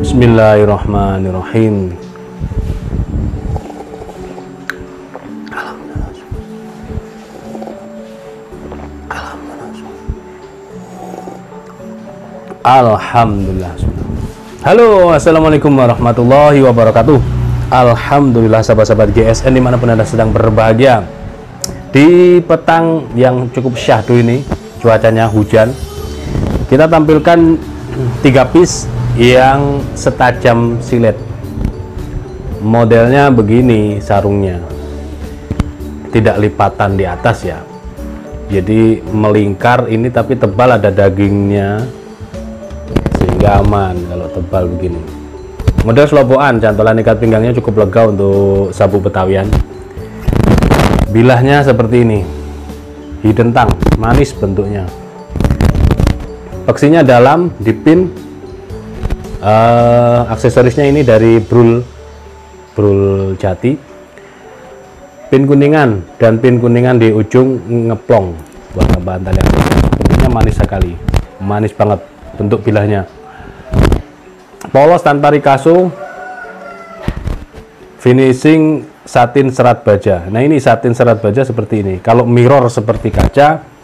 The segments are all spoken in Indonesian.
Bismillahirrahmanirrahim. Alhamdulillah. Halo, assalamualaikum warahmatullahi wabarakatuh. Alhamdulillah sahabat-sahabat GSN dimanapun Anda sedang berbahagia. Di petang yang cukup syahdu ini, cuacanya hujan, kita tampilkan 3 piece yang setajam silet. Modelnya begini sarungnya, tidak lipatan di atas ya, jadi melingkar ini tapi tebal, ada dagingnya sehingga aman kalau tebal begini. Model selobokan, cantolan ikat pinggangnya cukup lega untuk sabu Betawian. Bilahnya seperti ini, hidden tang, manis bentuknya. Peksinya dalam, dipin. Aksesorisnya ini dari brul jati, pin kuningan dan pin kuningan di ujung ngeplong buat bahan tali. Bentuknya manis sekali, manis banget bentuk bilahnya. Polos tanpa rikaso, finishing satin serat baja. Nah ini satin serat baja seperti ini. Kalau mirror seperti kaca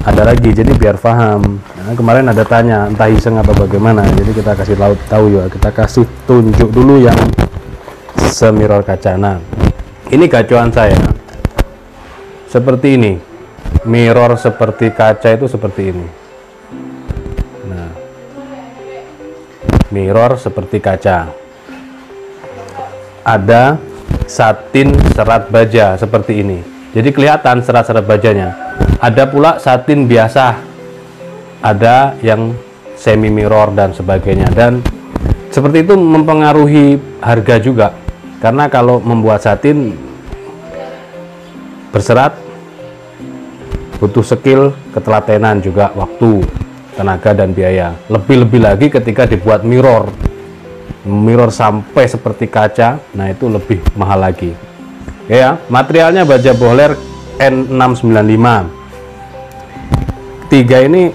ada lagi, jadi biar paham. Nah, kemarin ada tanya entah iseng apa bagaimana, jadi kita kasih tahu ya, kita kasih tunjuk dulu yang semirror kaca. Nah ini gacuan saya seperti ini, mirror seperti kaca itu seperti ini. Nah mirror seperti kaca, ada satin serat baja seperti ini, jadi kelihatan serat-serat bajanya. Ada pula satin biasa, ada yang semi mirror dan sebagainya, dan seperti itu mempengaruhi harga juga, karena kalau membuat satin berserat butuh skill, ketelatenan juga, waktu, tenaga dan biaya. Lebih-lebih lagi ketika dibuat mirror sampai seperti kaca, nah itu lebih mahal lagi ya. Materialnya baja bohler N695. 3 ini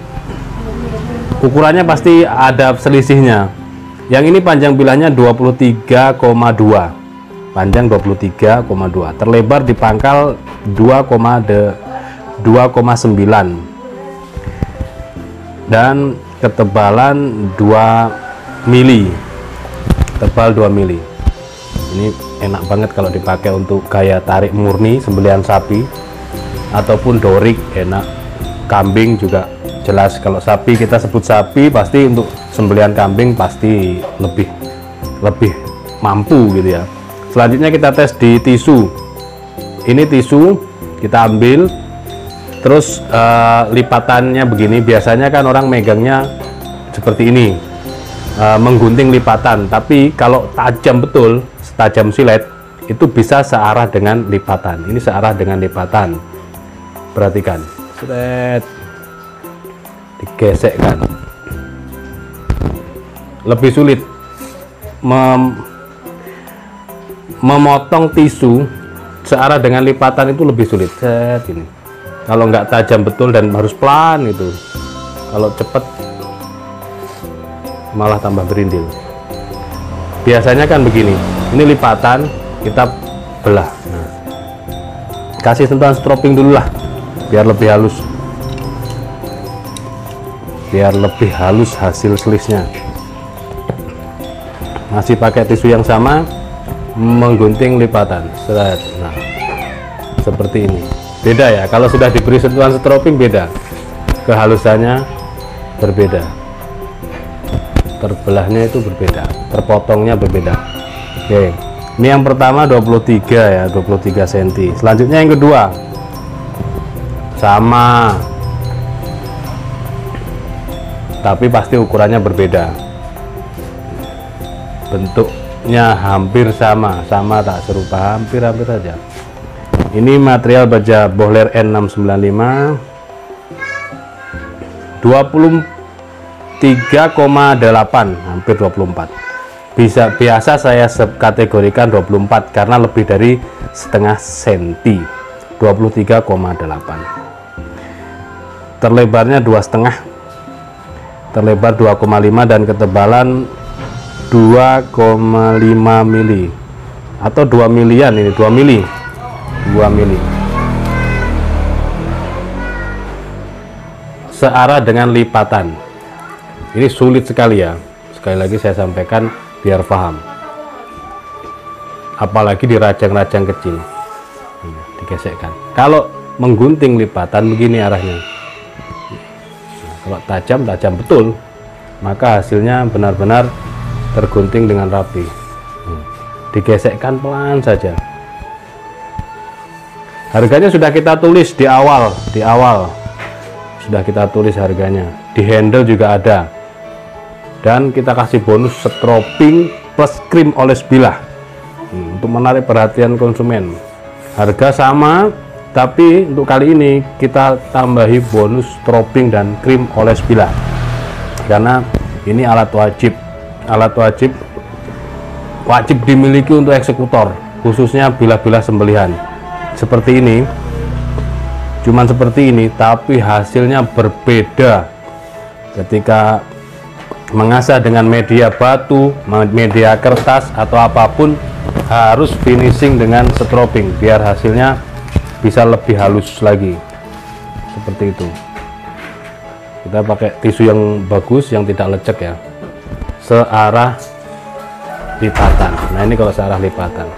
ukurannya pasti ada selisihnya. Yang ini panjang bilahnya 23,2, panjang 23,2, terlebar di pangkal 2,9 dan ketebalan 2 mili, tebal 2 mili. Ini enak banget kalau dipakai untuk gaya tarik murni sembelihan sapi ataupun dorik, enak. Kambing juga jelas, kalau sapi kita sebut sapi pasti untuk sembelihan kambing pasti lebih mampu gitu ya. Selanjutnya kita tes di tisu. Ini tisu kita ambil, terus lipatannya begini. Biasanya kan orang megangnya seperti ini, menggunting lipatan, tapi kalau tajam betul, setajam silet itu bisa searah dengan lipatan. Ini searah dengan lipatan, perhatikan. Digesekkan, lebih sulit memotong tisu searah dengan lipatan itu lebih sulit. Set ini. Kalau nggak tajam betul dan harus pelan itu. Kalau cepet malah tambah berindil. Biasanya kan begini. Ini lipatan, kita belah. Nah, kasih sentuhan stropping dulu lah, biar lebih halus. Biar lebih halus hasil selisnya. Masih pakai tisu yang sama, menggunting lipatan. Set. Nah, seperti ini. Beda ya, kalau sudah diberi sentuhan stropping beda, kehalusannya berbeda, terbelahnya itu berbeda, terpotongnya berbeda. Oke, ini yang pertama 23 ya, 23 cm. Selanjutnya yang kedua sama, tapi pasti ukurannya berbeda. Bentuknya hampir sama tak serupa, hampir saja. Ini material baja Bohler N695, 23,8, hampir 24. Biasa saya kategorikan 24 karena lebih dari setengah senti. 23,8. Terlebarnya 2,5, terlebar 2,5 dan ketebalan 2,5 mili atau 2 milian. Ini 2 mili. 2 mili, searah dengan lipatan. Ini sulit sekali ya, sekali lagi saya sampaikan biar paham, apalagi di rajang-rajang kecil. Digesekkan. Kalau menggunting lipatan begini arahnya. Nah, kalau tajam betul, maka hasilnya benar-benar tergunting dengan rapi. Digesekkan pelan saja. Harganya sudah kita tulis di awal sudah kita tulis harganya, di handle juga ada, dan kita kasih bonus stropping plus krim oles bilah untuk menarik perhatian konsumen. Harga sama, tapi untuk kali ini kita tambahi bonus stropping dan krim oles bilah karena ini alat wajib dimiliki untuk eksekutor, khususnya bilah-bilah sembelihan. Seperti ini, cuman seperti ini, tapi hasilnya berbeda ketika mengasah dengan media batu, media kertas atau apapun. Harus finishing dengan stropping biar hasilnya bisa lebih halus lagi. Seperti itu. Kita pakai tisu yang bagus, yang tidak lecek ya, searah lipatan. Nah, ini kalau searah lipatan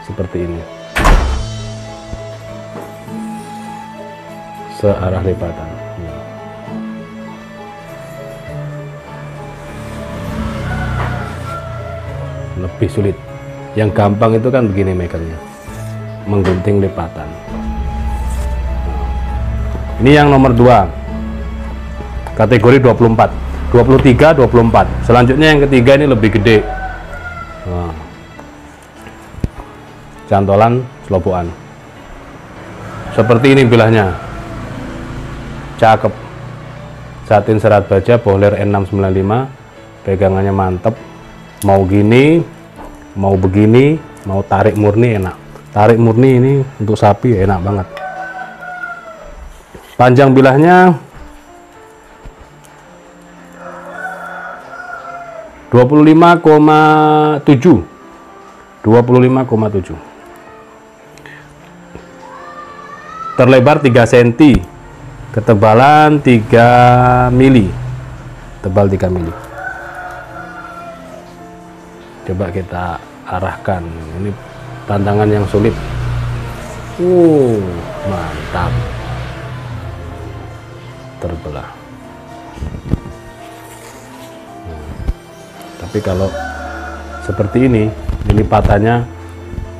seperti ini, searah lipatan. Lebih sulit. Yang gampang itu kan begini megangnya, menggunting lipatan. Ini yang nomor 2, kategori 24, 23, 24. Selanjutnya yang ketiga ini lebih gede. Nah, cantolan selobokan. Seperti ini bilahnya. Cakep. Satin serat baja Bohler N695, pegangannya mantep. Mau gini, mau begini, mau tarik murni enak. Tarik murni ini untuk sapi enak banget. Panjang bilahnya 25,7, 25,7. Terlebar 3 cm, ketebalan 3 mili, tebal 3 mili. Coba kita arahkan, ini tantangan yang sulit. Mantap, terbelah. Tapi kalau seperti ini lipatannya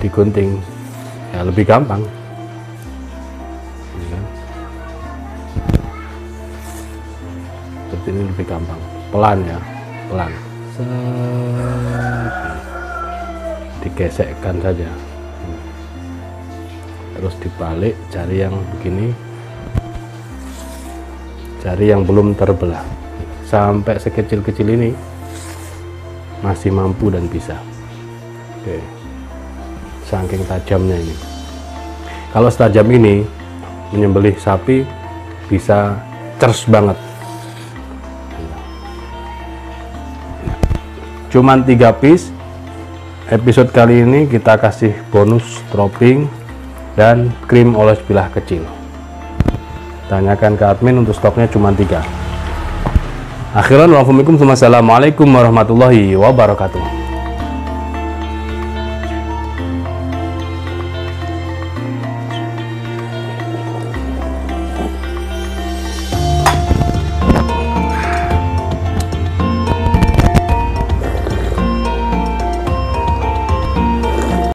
digunting ya lebih gampang. Seperti ini lebih gampang, pelan ya, pelan. Digesekkan saja, terus dibalik, cari yang begini, cari yang belum terbelah, sampai sekecil-kecil ini masih mampu dan bisa. Oke. saking tajamnya ini. Kalau setajam ini menyembelih sapi bisa cers banget. Cuman 3 piece. Episode kali ini kita kasih bonus topping dan krim oles bilah kecil. Tanyakan ke admin, untuk stoknya cuma 3. Akhiran, wassalamualaikum warahmatullahi wabarakatuh.